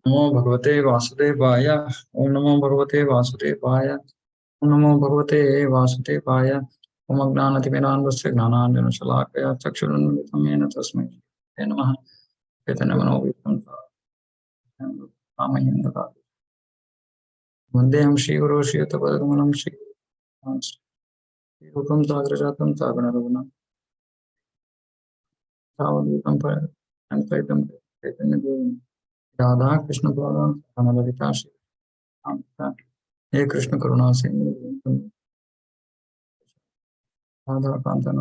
नमो भगवते वासुदेवाय। ओम नमो भगवते वासुदेवाय। ओम नमो भगवते वासुदेवाय। ओम अज्ञानतिमिरान्धस्य ज्ञानाञ्जनशलाकया चक्षुरुन्मिलितं येन तस्मै श्रीगुरवे नमः। चैतन्यमनोभीष्टं रामह्यं ददातु। वन्देऽहं श्रीगुरो श्रीयुतपदकमलं श्रीरूपं साग्रजातं सागररघुनाथं सावधूतं परितं चैतन्यदेवं राधा कृष्ण बलराम ललिता श्री हे कृष्ण करुणा सिंधु राधा कांचन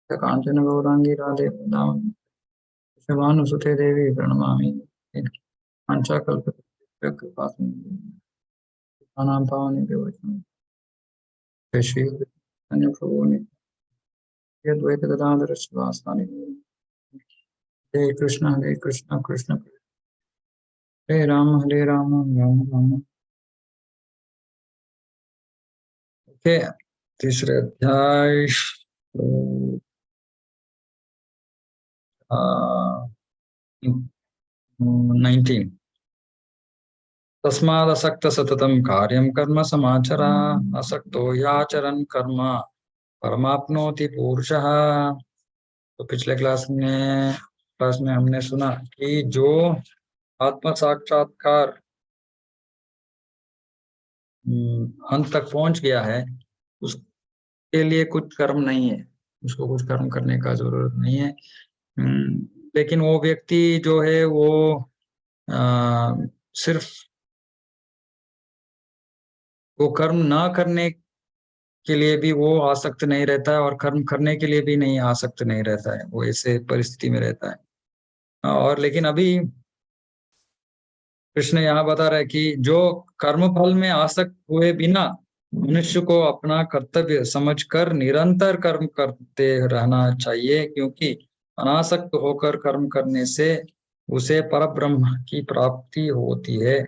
कांचन गौरांगी राधे वृंदावन शिवानुसुते देवी प्रणमामि। पंचाकल्पतरुभ्यः कृपा पावनेभ्यो वैष्णवेभ्यो श्री चैतन्य प्रभु नित्य द्वैत गदाधर शिवासादि हरे कृष्ण कृष्ण कृष्ण हरे राम राम राम। ओके, तीसरे अध्याय 19। तस्मादसक्त सततं कार्यं कर्म समाचरा असक्तो याचरन् कर्म परमाप्नोति पुरुषः। तो पिछले क्लास में हमने सुना कि जो आत्म साक्षात्कार अंत तक पहुंच गया है उसके लिए कुछ कर्म नहीं है, उसको कुछ कर्म करने का जरूरत नहीं है। लेकिन वो व्यक्ति जो है वो सिर्फ वो कर्म ना करने के लिए भी वो आसक्त नहीं रहता है और कर्म करने के लिए भी नहीं आसक्त नहीं रहता है, वो ऐसे परिस्थिति में रहता है। और लेकिन अभी कृष्ण यहाँ बता रहा है कि जो कर्म फल में आसक्त हुए बिना मनुष्य को अपना कर्तव्य समझकर निरंतर कर्म करते रहना चाहिए, क्योंकि अनासक्त होकर कर्म करने से उसे परब्रह्म की प्राप्ति होती है।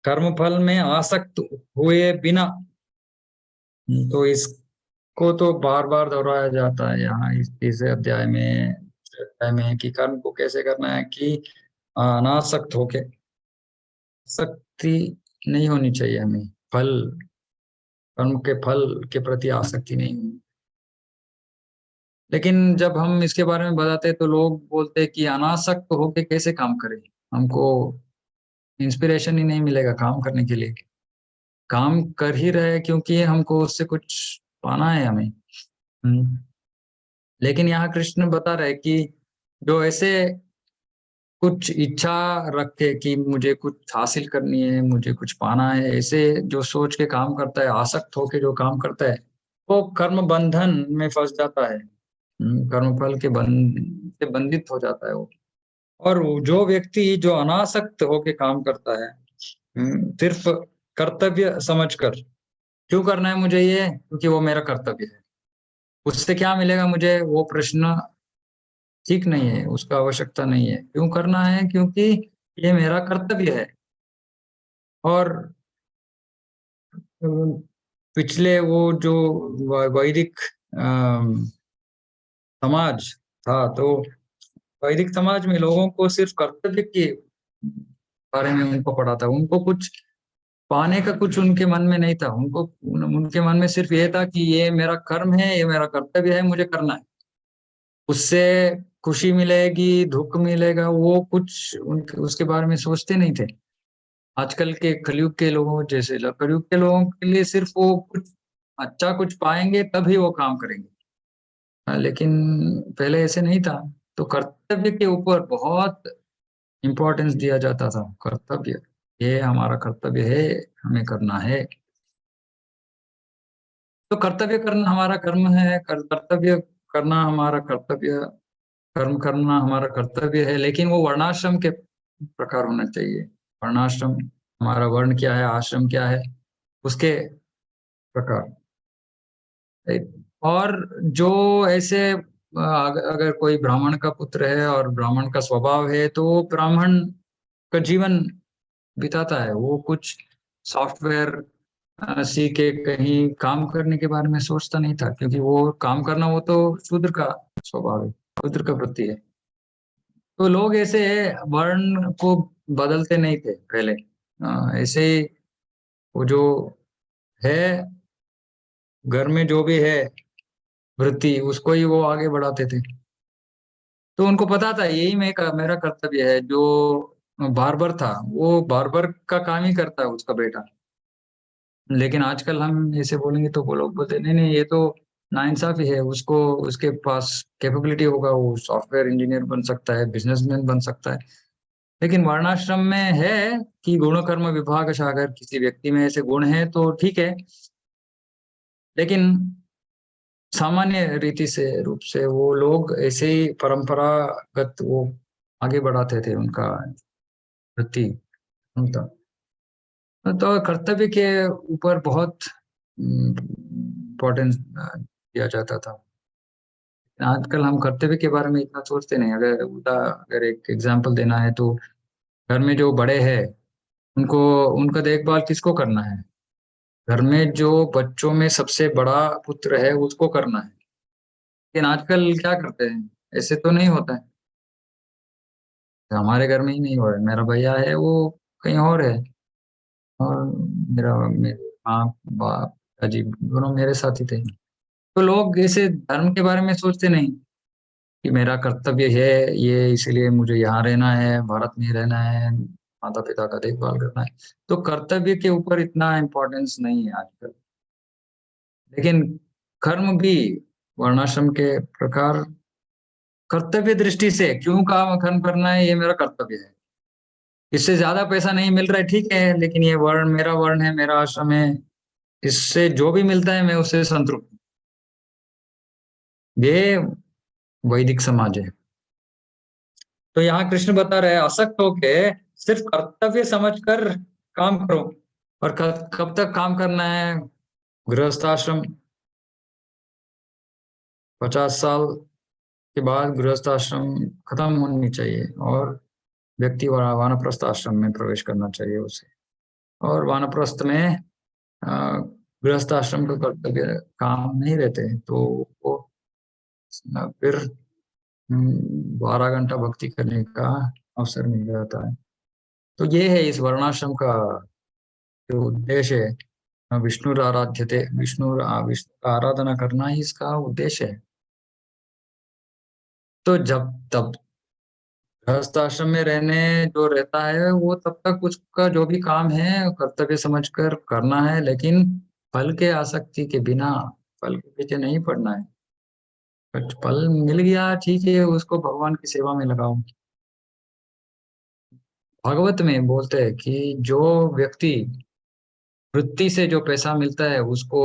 कर्म फल में आसक्त हुए बिना, तो इसको तो बार बार दोहराया जाता है यहाँ इस तीसरे अध्याय में कि कर्म को कैसे करना है कि अनासक्त होके, आसक्ति नहीं होनी चाहिए हमें, कर्म के फल के प्रति आसक्ति नहीं होनी। लेकिन जब हम इसके बारे में बताते हैं तो लोग बोलते हैं कि अनासक्त होके कैसे काम करें, हमको इंस्पिरेशन ही नहीं मिलेगा काम करने के लिए। काम कर ही रहे क्योंकि हमको उससे कुछ पाना है हमें। लेकिन यहाँ कृष्ण बता रहे कि जो ऐसे कुछ इच्छा रखे कि मुझे कुछ हासिल करनी है, मुझे कुछ पाना है, ऐसे जो सोच के काम करता है, आसक्त होके जो काम करता है, वो कर्म बंधन में फंस जाता है। कर्मफल के बंध से बंधित हो जाता है वो। और जो व्यक्ति जो अनासक्त होके काम करता है, सिर्फ कर्तव्य समझकर, क्यों करना है मुझे ये, क्योंकि वो मेरा कर्तव्य है, उससे क्या मिलेगा मुझे, वो प्रश्न ठीक नहीं है, उसका आवश्यकता नहीं है। क्यों करना है, क्योंकि ये मेरा कर्तव्य है। और पिछले वो जो वैदिक समाज था, तो वैदिक समाज में लोगों को सिर्फ कर्तव्य के बारे में उनको पढ़ा था, उनको कुछ पाने का कुछ उनके मन में नहीं था। उनके मन में सिर्फ ये था कि ये मेरा कर्म है, ये मेरा कर्तव्य है, मुझे करना है, उससे खुशी मिलेगी, दुख मिलेगा, वो कुछ उसके बारे में सोचते नहीं थे। आजकल के कलयुग के लोगों जैसे कलयुग के लोगों के लिए सिर्फ वो कुछ अच्छा कुछ पाएंगे तभी वो काम करेंगे। लेकिन पहले ऐसे नहीं था। तो कर्तव्य के ऊपर बहुत इंपॉर्टेंस दिया जाता था। कर्तव्य, ये हमारा कर्तव्य है, हमें करना है। तो कर्तव्य करना हमारा कर्म है, कर्तव्य करना हमारा कर्तव्य, कर्म करना हमारा कर्तव्य है। लेकिन वो वर्णाश्रम के प्रकार होना चाहिए। वर्णाश्रम, हमारा वर्ण क्या है, आश्रम क्या है, उसके प्रकार। और जो ऐसे अगर कोई ब्राह्मण का पुत्र है और ब्राह्मण का स्वभाव है, तो वो ब्राह्मण का जीवन बिताता है, वो कुछ सॉफ्टवेयर सीखे कहीं काम करने के बारे में सोचता नहीं था, क्योंकि वो काम करना वो तो शूद्र का स्वभाव है, शूद्र का वृत्ति है। तो लोग ऐसे वर्ण को बदलते नहीं थे पहले। ऐसे ही वो जो है घर में जो भी है वृत्ति उसको ही वो आगे बढ़ाते थे। तो उनको पता था यही मेरा कर्तव्य है। जो बार्बर था वो बार्बर का काम ही करता है उसका बेटा। लेकिन आजकल हम ऐसे बोलेंगे तो वो लोग बोलते नहीं नहीं, ये तो नाइंसाफी है। उसको उसके पास कैपेबिलिटी होगा, वो सॉफ्टवेयर इंजीनियर बन सकता है, बिजनेसमैन बन सकता है। लेकिन वर्णाश्रम में है कि गुण कर्म विभाग, अगर किसी व्यक्ति में ऐसे गुण हैं तो ठीक है। लेकिन सामान्य रीति से रूप से वो लोग ऐसे ही परंपरागत वो आगे बढ़ाते थे उनका वृत्ति उनका। तो कर्तव्य के ऊपर बहुत इम्पोर्टेंस दिया जाता था। आजकल हम कर्तव्य के बारे में इतना सोचते नहीं। अगर एक एग्जांपल देना है तो घर में जो बड़े हैं उनको उनका देखभाल किसको करना है? घर में जो बच्चों में सबसे बड़ा पुत्र है उसको करना है। लेकिन आजकल क्या करते हैं? ऐसे तो नहीं होता है। हमारे घर में ही नहीं हो रहा है। मेरा भैया है वो कहीं और है, और मेरे माँ बाप पिताजी दोनों मेरे साथ ही थे। तो लोग ऐसे धर्म के बारे में सोचते नहीं कि मेरा कर्तव्य है ये, इसीलिए मुझे यहाँ रहना है, भारत में ही रहना है, माता पिता का देखभाल करना है। तो कर्तव्य के ऊपर इतना इम्पोर्टेंस नहीं है आजकल। लेकिन कर्म भी वर्णाश्रम के प्रकार कर्तव्य दृष्टि से क्यों काम कर्म करना है, ये मेरा कर्तव्य है। इससे ज्यादा पैसा नहीं मिल रहा है ठीक है, लेकिन ये वर्ण मेरा वर्ण है, मेरा आश्रम है, इससे जो भी मिलता है मैं उससे संतुष्ट हूँ। ये वैदिक समाज है। तो यहाँ कृष्ण बता रहे हैं असक्त होके सिर्फ कर्तव्य समझकर काम करो। और कब तक काम करना है? गृहस्थाश्रम 50 साल के बाद गृहस्थ आश्रम खत्म होनी चाहिए और व्यक्ति वानप्रस्थ आश्रम में प्रवेश करना चाहिए उसे। और वानप्रस्थ में गृहस्थ आश्रम का कर्तव्य काम नहीं रहते तो वो फिर 12 घंटा भक्ति करने का अवसर मिल जाता है। तो ये है इस वर्णाश्रम का जो उद्देश्य है। विष्णु आराध्य थे, विष्णु का आराधना करना ही इसका उद्देश्य है। तो जब तब गृहस्थ आश्रम में रहने जो रहता है वो तब तक उसका जो भी काम है कर्तव्य समझकर करना है, लेकिन फल के आसक्ति के बिना फल के पीछे नहीं पड़ना है। बट फल मिल गया ठीक है, उसको भगवान की सेवा में लगाओ। भागवत में बोलते हैं कि जो व्यक्ति वृत्ति से जो पैसा मिलता है उसको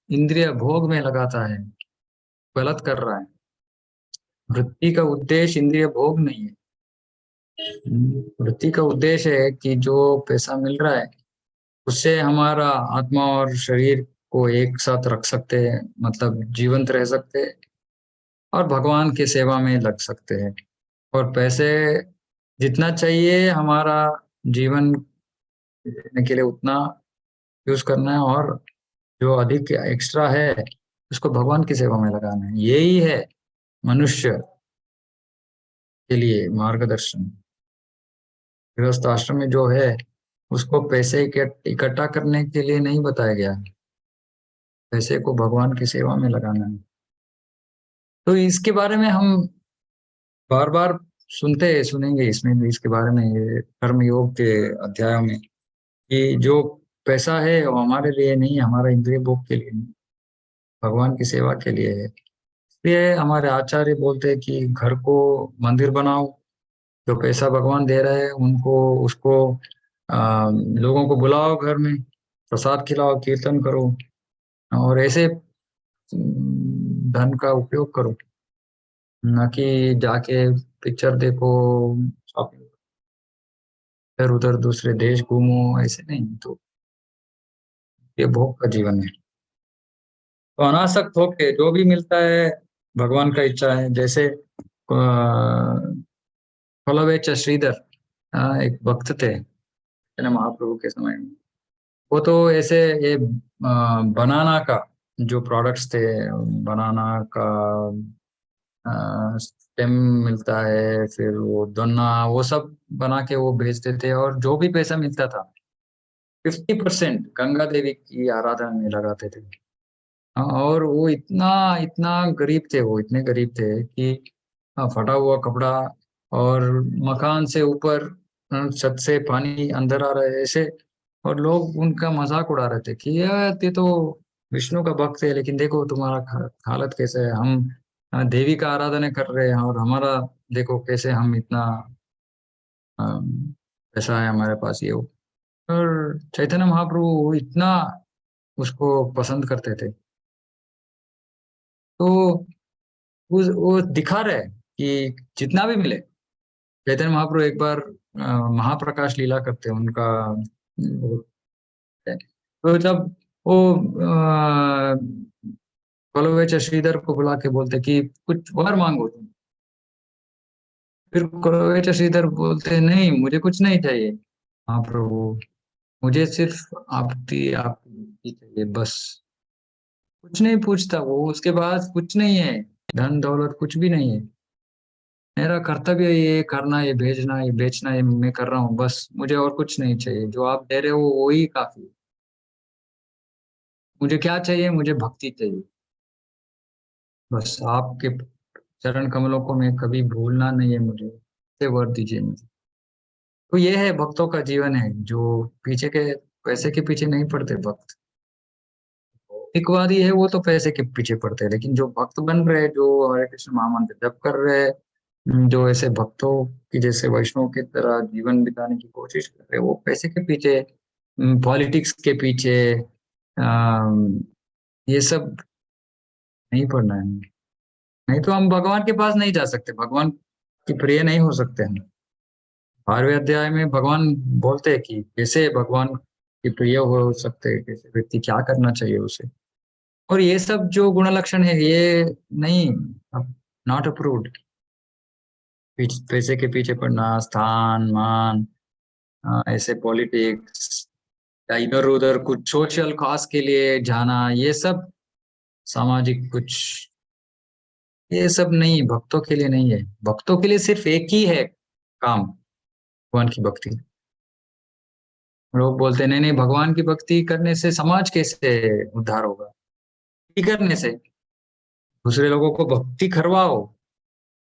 इंद्रिय भोग में लगाता है, गलत कर रहा है। वृत्ति का उद्देश्य इंद्रिय भोग नहीं है। वृत्ति का उद्देश्य है कि जो पैसा मिल रहा है उससे हमारा आत्मा और शरीर को एक साथ रख सकते हैं, मतलब जीवंत रह सकते हैं और भगवान की सेवा में लग सकते हैं। और पैसे जितना चाहिए हमारा जीवन जीने के लिए उतना यूज करना है, और जो अधिक एक्स्ट्रा है उसको भगवान की सेवा में लगाना है। यही है मनुष्य के लिए मार्गदर्शन। गृहस्थ आश्रम में जो है उसको पैसे इकट्ठा करने के लिए नहीं बताया गया है। पैसे को भगवान की सेवा में लगाना है। तो इसके बारे में हम बार बार सुनेंगे इसमें भी इसके बारे में, ये कर्म योग के अध्यायों में, कि जो पैसा है वो हमारे लिए नहीं है, हमारा इंद्रिय भोग के लिए नहीं, भगवान की सेवा के लिए है। इसलिए हमारे आचार्य बोलते हैं कि घर को मंदिर बनाओ। जो पैसा भगवान दे रहे हैं उनको उसको लोगों को बुलाओ, घर में प्रसाद खिलाओ, कीर्तन करो, और ऐसे धन का उपयोग करो। न कि जाके पिक्चर देखो, शॉपिंग, इधर उधर दूसरे देश घूमो, ऐसे नहीं। तो ये भोग का जीवन है। तो अनासक्त होके जो भी मिलता है भगवान का इच्छा है। जैसे फलवेच श्रीधर, एक भक्त थे चैतन्य महाप्रभु के समय में। वो तो ऐसे ये बनाना का जो प्रोडक्ट्स थे, बनाना का स्टेम मिलता है, फिर वो दोना, वो सब बना के वो भेजते थे, और जो भी पैसा मिलता था 50% गंगा देवी की आराधना में लगाते थे। हाँ, और वो इतना इतना गरीब थे, वो इतने गरीब थे कि फटा हुआ कपड़ा, और मकान से ऊपर छत से पानी अंदर आ रहा है ऐसे, और लोग उनका मजाक उड़ा रहे थे कि यार ये तो विष्णु का भक्त है, लेकिन देखो तुम्हारा हालत कैसे है, हम देवी का आराधना कर रहे हैं, और हमारा देखो कैसे हम इतना पैसा है हमारे पास, ये वो। और चैतन्य महाप्रभु इतना उसको पसंद करते थे, तो वो दिखा रहे कि जितना भी मिले। चैतन्य महाप्रभु एक बार महाप्रकाश लीला करते हैं उनका, वो है। तो जब वो कलवेच श्रीधर को बुला के बोलते कि कुछ वर मांगो तुम, फिर कलवेच श्रीधर बोलते नहीं, मुझे कुछ नहीं चाहिए महाप्रभु, मुझे सिर्फ आपकी भक्ति चाहिए बस। कुछ नहीं पूछता वो, उसके पास कुछ नहीं है, धन दौलत कुछ भी नहीं है। मेरा कर्तव्य ये करना, ये भेजना, ये बेचना, ये मैं कर रहा हूँ, बस मुझे और कुछ नहीं चाहिए, जो आप दे रहे हो वो ही काफी है। मुझे क्या चाहिए? मुझे भक्ति चाहिए, बस आपके चरण कमलों को मैं कभी भूलना नहीं है मुझे, से वर दीजिए मुझे। तो ये है भक्तों का जीवन है, जो पीछे के पैसे के पीछे नहीं पड़ते भक्त। भौतिकवादी है वो तो पैसे के पीछे पड़ते हैं, लेकिन जो भक्त बन रहे हैं, जो हरे कृष्ण महामंत्र जप कर रहे हैं, जो ऐसे भक्तों की जैसे वैष्णव की तरह जीवन बिताने की कोशिश कर रहे हैं, वो पैसे के पीछे, पॉलिटिक्स के पीछे, अम, ये सब नहीं पड़ना है। नहीं तो हम भगवान के पास नहीं जा सकते, भगवान की प्रिय नहीं हो सकते हम। 12वें अध्याय में भगवान बोलते हैं कि कैसे भगवान की प्रिय हो सकते हैं, कैसे व्यक्ति क्या करना चाहिए उसे। और ये सब जो गुण लक्षण है ये नहीं, नॉट अप्रूव्ड। पैसे के पीछे पड़ना, स्थान मान, ऐसे पॉलिटिक्स, या इधर उधर कुछ सोशल कॉज के लिए जाना, ये सब सामाजिक कुछ, ये सब नहीं, भक्तों के लिए नहीं है। भक्तों के लिए सिर्फ एक ही है काम, भगवान की भक्ति। लोग बोलते हैं नहीं नहीं, भगवान की भक्ति करने से समाज कैसे उद्धार होगा? भक्ति करने से दूसरे लोगों को भक्ति करवाओ,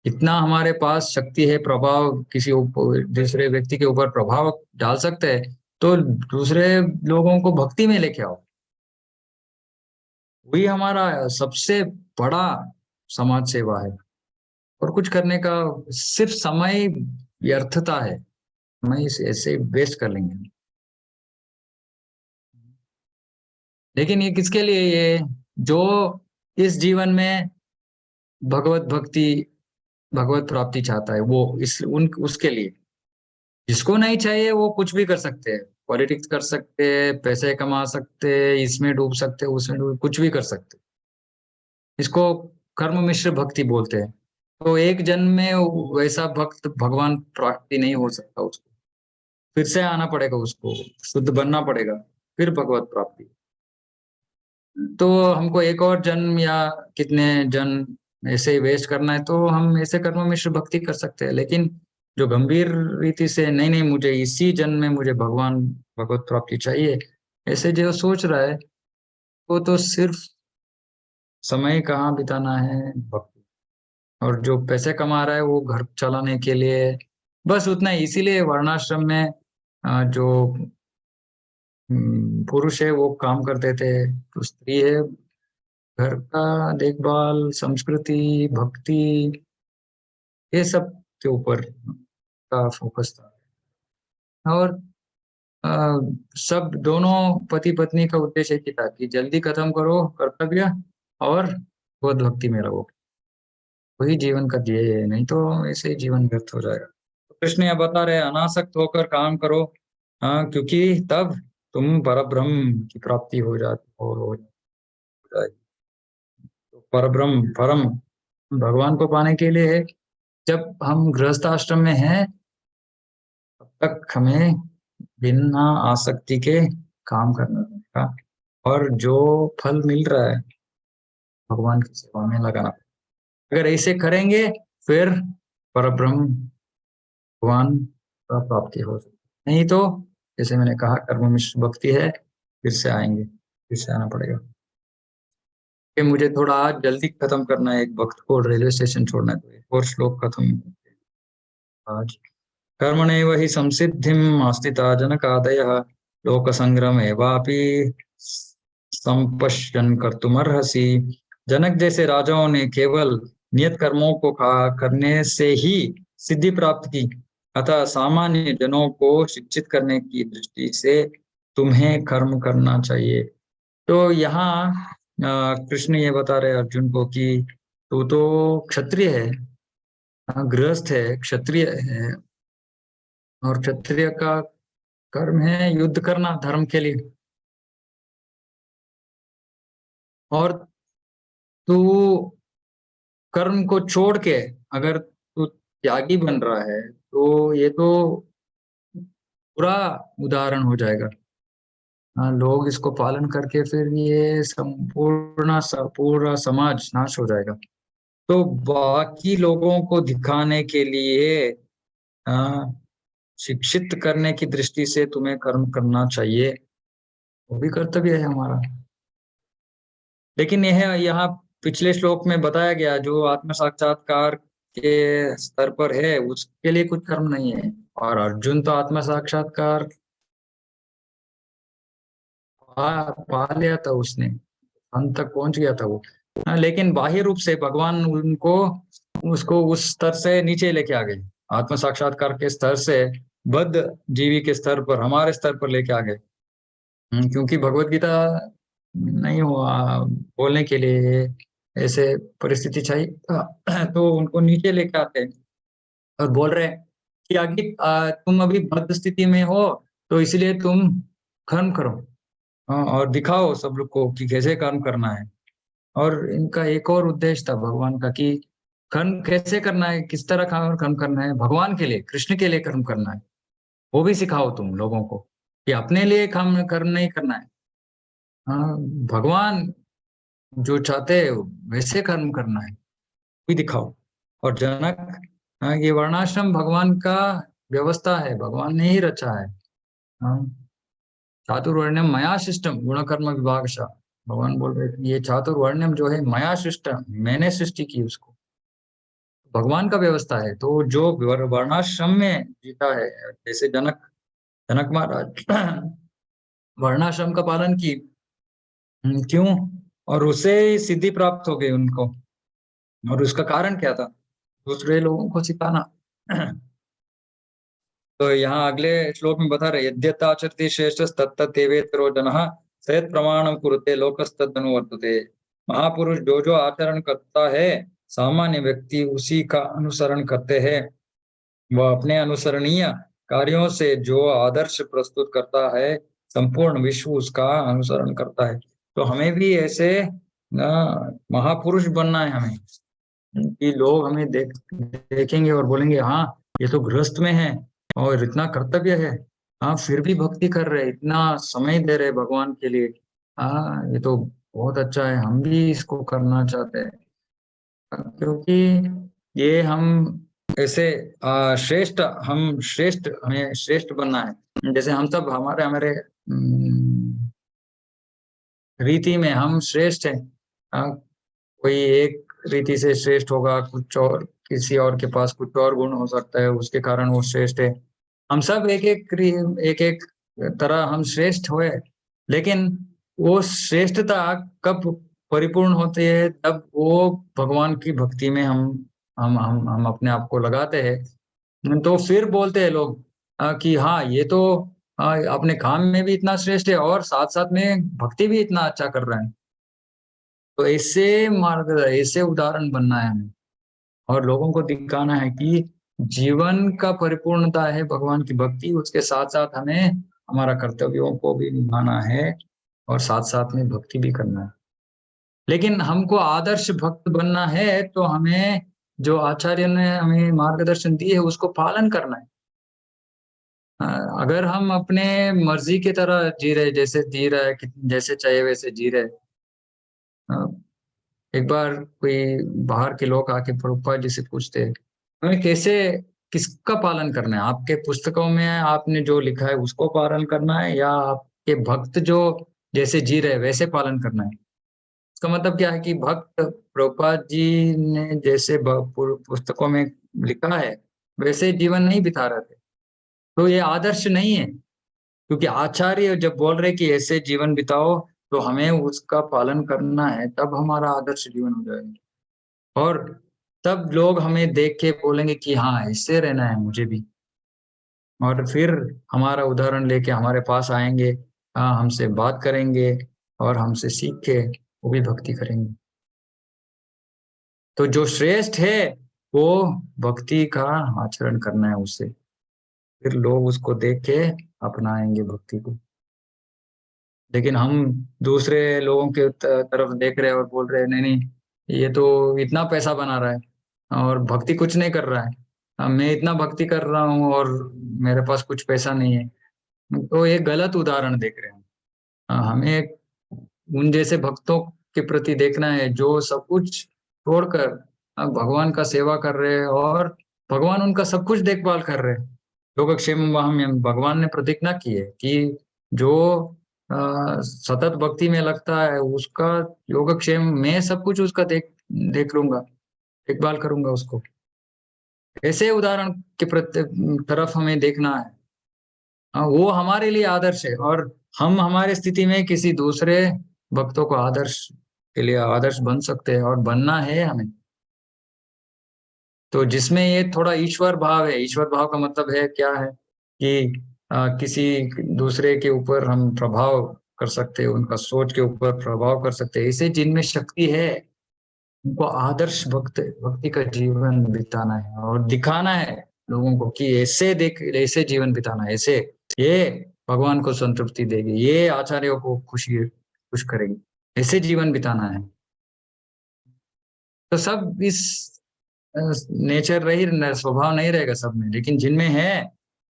इतना हमारे पास शक्ति है, प्रभाव किसी ऊपर, दूसरे व्यक्ति के ऊपर प्रभाव डाल सकते हैं, तो दूसरे लोगों को भक्ति में लेके आओ। वही हमारा सबसे बड़ा समाज सेवा है। और कुछ करने का सिर्फ समय व्यर्थता है, समय ऐसे वेस्ट कर लेंगे। लेकिन ये किसके लिए? ये जो इस जीवन में भगवत भक्ति, भगवत प्राप्ति चाहता है, वो इस उन उसके लिए। जिसको नहीं चाहिए वो कुछ भी कर सकते हैं, पॉलिटिक्स कर सकते हैं, पैसे कमा सकते हैं, इसमें डूब सकते हैं, उसमें डूब, कुछ भी कर सकते हैं। इसको कर्म मिश्र भक्ति बोलते हैं। तो एक जन्म में वैसा भक्त भगवान प्राप्ति नहीं हो सकता उसको, फिर से आना पड़ेगा उसको, शुद्ध बनना पड़ेगा, फिर भगवत प्राप्ति। तो हमको एक और जन्म या कितने जन्म ऐसे ही वेस्ट करना है, तो हम ऐसे कर्म मिश्र भक्ति कर सकते हैं। लेकिन जो गंभीर रीति से नहीं नहीं, मुझे इसी जन्म में मुझे भगवान भगवत प्राप्ति चाहिए, ऐसे जो सोच रहा है, वो तो सिर्फ समय कहाँ बिताना है भक्ति। और जो पैसे कमा रहा है वो घर चलाने के लिए, बस उतना ही। इसीलिए वर्णाश्रम में जो पुरुष है वो काम करते थे, तो स्त्री है घर का देखभाल, संस्कृति, भक्ति, ये सब के ऊपर का फोकस था। और अ, सब दोनों पति पत्नी का उद्देश्य एक ही था कि जल्दी खत्म करो कर्तव्य और बहुत भक्ति में रहो। वही जीवन का ध्येय है, नहीं तो ऐसे ही जीवन व्यर्थ हो जाएगा। तो कृष्ण यह बता रहे हैं, अनासक्त होकर काम करो, हाँ, क्योंकि तब तुम परब्रह्म की प्राप्ति हो जाएगी। तो परब्रह्म परम भगवान को पाने के लिए जब हम गृहस्थ आश्रम में हैं, तब तक हमें बिना आसक्ति के काम करना पड़ेगा, और जो फल मिल रहा है भगवान की सेवा में लगाना पड़ेगा। अगर ऐसे करेंगे फिर परब्रह्म भगवान का प्राप्ति हो सकती, नहीं तो जैसे मैंने कहा कर्म मिश्र भक्ति है, फिर से आएंगे, फिर से आना पड़ेगा। कि मुझे थोड़ा आज जल्दी खत्म करना है, एक भक्त को रेलवे स्टेशन छोड़ना है, तो एक और श्लोक खत्म आज। कर्मणैव हि संसिद्धिम् आस्थिता जनकादयः लोकसंग्रमेवापि संपश्यन् कर्तुमर्हसि। जनक जैसे राजाओं ने केवल नियत कर्मों को करने से ही सिद्धि प्राप्त की, अतः सामान्य जनों को शिक्षित करने की दृष्टि से तुम्हें कर्म करना चाहिए। तो यहाँ कृष्ण ये बता रहे अर्जुन को कि तू तो क्षत्रिय है, गृहस्थ है, क्षत्रिय है, और क्षत्रिय का कर्म है युद्ध करना धर्म के लिए। और तू कर्म को छोड़ के अगर तू त्यागी बन रहा है तो ये तो बुरा उदाहरण हो जाएगा। हाँ, लोग इसको पालन करके फिर ये संपूर्ण पूरा समाज नाश हो जाएगा। तो बाकी लोगों को दिखाने के लिए हाँ, शिक्षित करने की दृष्टि से तुम्हें कर्म करना चाहिए, वो भी कर्तव्य है हमारा। लेकिन यह यहाँ पिछले श्लोक में बताया गया जो आत्म साक्षात्कार के स्तर पर है उसके लिए कुछ कर्म नहीं है, और अर्जुन तो आत्म साक्षात्कार पा लिया था उसने, अंत तक पहुंच गया था वो। हाँ, लेकिन बाह्य रूप से भगवान उनको उसको उस स्तर से नीचे लेके आ गए, आत्म साक्षात्कार के स्तर से बद्ध जीवी के स्तर पर, हमारे स्तर पर लेके आ गए। क्योंकि भगवत गीता नहीं हुआ बोलने के लिए, ऐसे परिस्थिति चाहिए तो उनको नीचे लेके आते हैं और बोल रहे हैं कि आगे तुम अभी बद्ध स्थिति में हो तो इसलिए तुम कर्म करो, और दिखाओ सब लोग को कि कैसे कर्म करना है। और इनका एक और उद्देश्य था भगवान का कि कर्म कैसे करना है, किस तरह का कर्म करना है, भगवान के लिए, कृष्ण के लिए कर्म करना है, वो भी सिखाओ तुम लोगों को कि अपने लिए कर्म नहीं करना है। हाँ, भगवान जो चाहते हैं वैसे कर्म करना है, भी दिखाओ। और जनक, हाँ, ये वर्णाश्रम भगवान का व्यवस्था है, भगवान ने ही रचा है। हाँ, चातुर्वर्ण्यम मया सृष्टम गुण कर्म विभागशः, भगवान बोल रहे हैं कि ये चातुर्वर्ण्यम जो है मया सृष्टम, मैंने सृष्टि की उसको, भगवान का व्यवस्था है। तो जो वर्णाश्रम में जीता है, जैसे जनक जनक महाराज वर्णाश्रम का पालन की, क्यों, और उससे ही सिद्धि प्राप्त हो गई उनको। और उसका कारण क्या था, दूसरे लोगों को सिखाना। तो यहाँ अगले श्लोक में बता रहे यद्यताचरति श्रेष्ठ तत्तदेवेतरो जनः सयत् प्रमाणम कुरुते लोकस्तदनुवर्तते। महापुरुष जो जो आचरण करता है सामान्य व्यक्ति उसी का अनुसरण करते हैं, वह अपने अनुसरणीय कार्यों से जो आदर्श प्रस्तुत करता है संपूर्ण विश्व उसका अनुसरण करता है। तो हमें भी ऐसे महापुरुष बनना है हमें, कि लोग हमें देखेंगे और बोलेंगे हाँ ये तो गृहस्थ में है और इतना कर्तव्य है, हाँ फिर भी भक्ति कर रहे, इतना समय दे रहे भगवान के लिए, हाँ ये तो बहुत अच्छा है, हम भी इसको करना चाहते हैं। क्योंकि ये हम ऐसे श्रेष्ठ, हमें श्रेष्ठ बनना है। जैसे हम सब हमारे हमारे रीति में हम श्रेष्ठ हैं। कोई एक रीति से श्रेष्ठ होगा, कुछ और किसी और के पास कुछ और गुण हो सकता है उसके कारण वो श्रेष्ठ है। हम सब एक एक तरह हम श्रेष्ठ हुए, लेकिन वो श्रेष्ठता कब परिपूर्ण होती है, तब वो भगवान की भक्ति में हम अपने आप को लगाते हैं। तो फिर बोलते हैं लोग कि हाँ ये तो अपने काम में भी इतना श्रेष्ठ है और साथ साथ में भक्ति भी इतना अच्छा कर रहा है। तो ऐसे उदाहरण बनना है हमें, और लोगों को दिखाना है कि जीवन का परिपूर्णता है भगवान की भक्ति, उसके साथ साथ हमें हमारा कर्तव्यों को भी निभाना है और साथ साथ में भक्ति भी करना है। लेकिन हमको आदर्श भक्त बनना है तो हमें जो आचार्य ने हमें मार्गदर्शन दिए है उसको पालन करना है। अगर हम अपने मर्जी की तरह जी रहे, जैसे जी रहे, जैसे चाहे वैसे जी रहे, एक बार कोई बाहर के लोग आके प्रभुपाद जी से पूछते हैं, हमें कैसे किसका पालन करना है? आपके पुस्तकों में आपने जो लिखा है उसको पालन करना है या आपके भक्त जो जैसे जी रहे वैसे पालन करना है? इसका मतलब क्या है कि भक्त प्रभुपाद जी ने जैसे पुस्तकों में लिखा है वैसे जीवन नहीं बिता रहे थे। तो ये आदर्श नहीं है, क्योंकि आचार्य जब बोल रहे कि ऐसे जीवन बिताओ तो हमें उसका पालन करना है, तब हमारा आदर्श जीवन हो जाएगा। और तब लोग हमें देख के बोलेंगे कि हाँ, ऐसे रहना है मुझे भी। और फिर हमारा उदाहरण लेके हमारे पास आएँगे, हमसे बात करेंगे और हमसे सीख के वो भी भक्ति करेंगे। तो जो श्रेष्ठ है, वो भक्ति का आचरण करना है उसे। फिर लोग उसको देख के अपनाएँगे भक्ति को। लेकिन हम दूसरे लोगों के तरफ देख रहे हैं और बोल रहे हैं, नहीं, नहीं, ये तो इतना पैसा बना रहा है और भक्ति कुछ नहीं कर रहा है। मैं इतना भक्ति कर रहा हूँ और मेरे पास कुछ पैसा नहीं है। तो ये गलत उदाहरण देख रहे हैं। हमें उन जैसे भक्तों के प्रति देखना है जो सब कुछ छोड़कर भगवान का सेवा कर रहे हैं और भगवान उनका सब कुछ देखभाल कर रहे हैं। योगक्षेम में भगवान ने प्रतिज्ञा की है कि जो सतत भक्ति में लगता है उसका योगक्षेम मैं सब कुछ उसका देख देख लूँगा, देखभाल करूँगा उसको। ऐसे उदाहरण के तरफ हमें देखना है। वो हमारे लिए आदर्श है और हम हमारी स्थिति में किसी दूसरे भक्तों को आदर्श के लिए आदर्श बन सकते हैं और बनना है हमें। तो जिसमें ये थोड़ा ईश्वर भाव है, ईश्वर भाव का मतलब है क्या है कि किसी दूसरे के ऊपर हम प्रभाव कर सकते हैं, उनका सोच के ऊपर प्रभाव कर सकते हैं। ऐसे जिनमें शक्ति है, उनको आदर्श भक्ति का जीवन बिताना है और दिखाना है लोगों को कि ऐसे जीवन बिताना है, ऐसे ये भगवान को संतुष्टि देगी, ये आचार्यों को खुश करेगी, ऐसे जीवन बिताना है। तो सब इस नेचर रही न स्वभाव नहीं रहेगा सब में, लेकिन जिनमें है,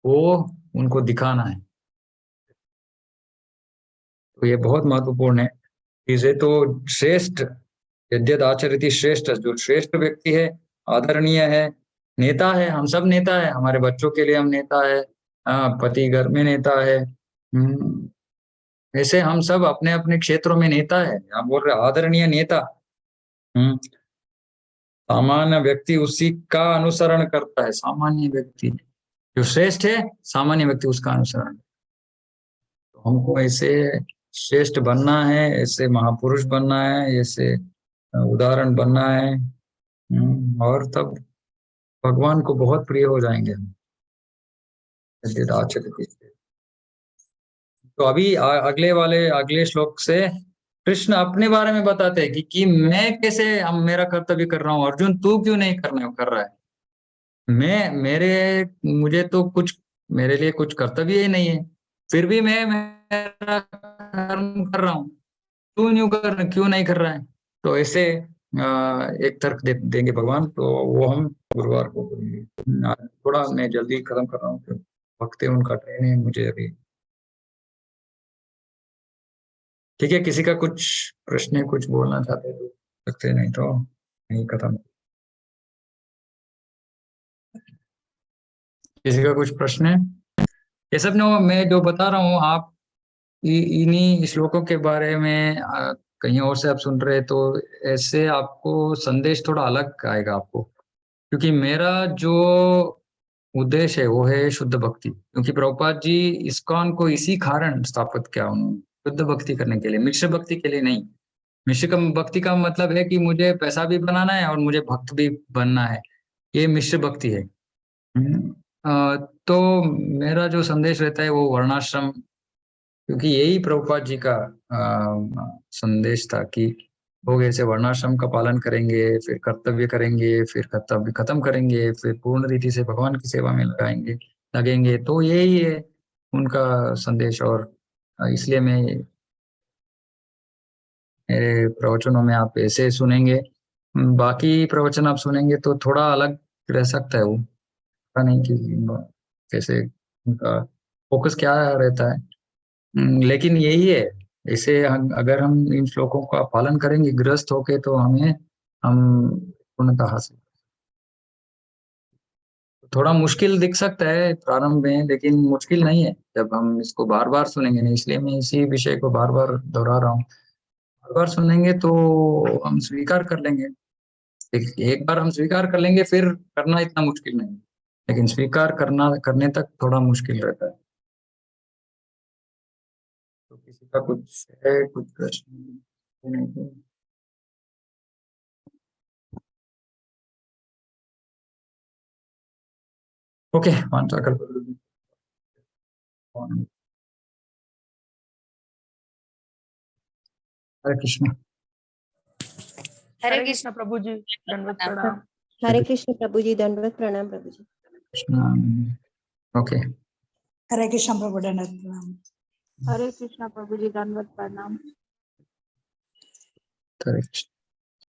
वो उनको दिखाना है। तो ये बहुत महत्वपूर्ण है। चीज़ें तो श्रेष्ठ यद्यदाचरति श्रेष्ठ, जो श्रेष्ठ व्यक्ति है, आदरणीय है, नेता है, हम सब नेता है, हमारे बच्चों के लिए हम नेता है, पति घर में नेता है। ऐसे हम सब अपने-अपने क्षेत्रों में नेता है। आप बोल रहे आदरणीय नेता, हुँ, सामान्य व्यक्ति उसी का अनुसरण करता है, सामान्य व्यक्ति। जो श्रेष्ठ है, सामान्य व्यक्ति उसका अनुसरण। तो हमको ऐसे श्रेष्ठ बनना है, ऐसे महापुरुष बनना है, ऐसे उदाहरण बनना है, और तब भगवान को बहुत प्रिय हो जाएँगे हम। यद्यदाचरति। तो अभी अगले श्लोक से कृष्ण अपने बारे में बताते हैं कि मैं कैसे मेरा कर्तव्य कर रहा हूँ, अर्जुन तू क्यों नहीं कर रहा है? मैं मेरे मुझे तो कुछ मेरे लिए कुछ कर्तव्य ही नहीं है, फिर भी मैं मेरा कर्म कर रहा हूँ, क्यों नहीं कर रहा है? तो ऐसे एक तर्क देंगे भगवान, तो वो हम गुरुवार को करेंगे। थोड़ा मैं जल्दी खत्म कर रहा हूँ, वक्त है उनका ट्रेन है, मुझे अभी ठीक है, किसी का कुछ प्रश्न है, कुछ बोलना चाहते हैं तो सकते हैं, नहीं तो यहीं खत्म। किसी का कुछ प्रश्न है? ये सब न मैं जो बता रहा हूँ आप इन्हीं श्लोकों के बारे में कहीं और से आप सुन रहे हैं तो ऐसे आपको संदेश थोड़ा अलग आएगा आपको। क्योंकि मेरा जो उद्देश्य है वो है शुद्ध भक्ति। क्योंकि प्रभुपाद जी इस्कॉन को इसी कारण स्थापित किया उन्होंने, शुद्ध भक्ति करने के लिए, मिश्र भक्ति के लिए नहीं। मिश्र का भक्ति का मतलब है कि मुझे पैसा भी बनाना है और मुझे भक्त भी बनना है। ये मिश्र भक्ति है। हुँ। तो मेरा जो संदेश रहता है वो वर्णाश्रम, क्योंकि यही प्रभुपाद जी का संदेश था कि लोग ऐसे वर्णाश्रम का पालन करेंगे, फिर कर्तव्य करेंगे, फिर कर्तव्य खत्म करेंगे, फिर पूर्ण रीति से भगवान की सेवा में लगेंगे। तो यही है उनका संदेश और इसलिए मैं मेरे प्रवचनों में आप ऐसे सुनेंगे। बाकी प्रवचन आप सुनेंगे तो थोड़ा अलग रह सकता है वो। पता नहीं कि कैसे उनका फ़ोकस क्या रहता है। लेकिन यही है ऐसे अगर हम इन श्लोकों का पालन करेंगे गृहस्थ होके, तो हम पूर्णतः हासिल। थोड़ा मुश्किल दिख सकता है प्रारंभ में, लेकिन मुश्किल नहीं है जब हम इसको बार बार सुनेंगे ना, इसलिए मैं इसी विषय को बार बार दोहरा रहा हूँ। बार बार सुनेंगे तो हम स्वीकार कर लेंगे। एक बार हम स्वीकार कर लेंगे, फिर करना इतना मुश्किल नहीं, लेकिन स्वीकार करने तक थोड़ा मुश्किल रहता है। तो किसी का कुछ है, कुछ प्रश्न नहीं तो? ओके, वांछा कर। हरे कृष्ण। हरे कृष्ण प्रभु जी, दंडवत प्रणाम। हरे कृष्ण प्रभु जी, दंडवत प्रणाम प्रभु जी। कृष्ण। ओके। हरे कृष्ण प्रभु, दंडवत प्रणाम। हरे कृष्ण प्रभु जी, दंडवत प्रणाम। हरे कृष्ण।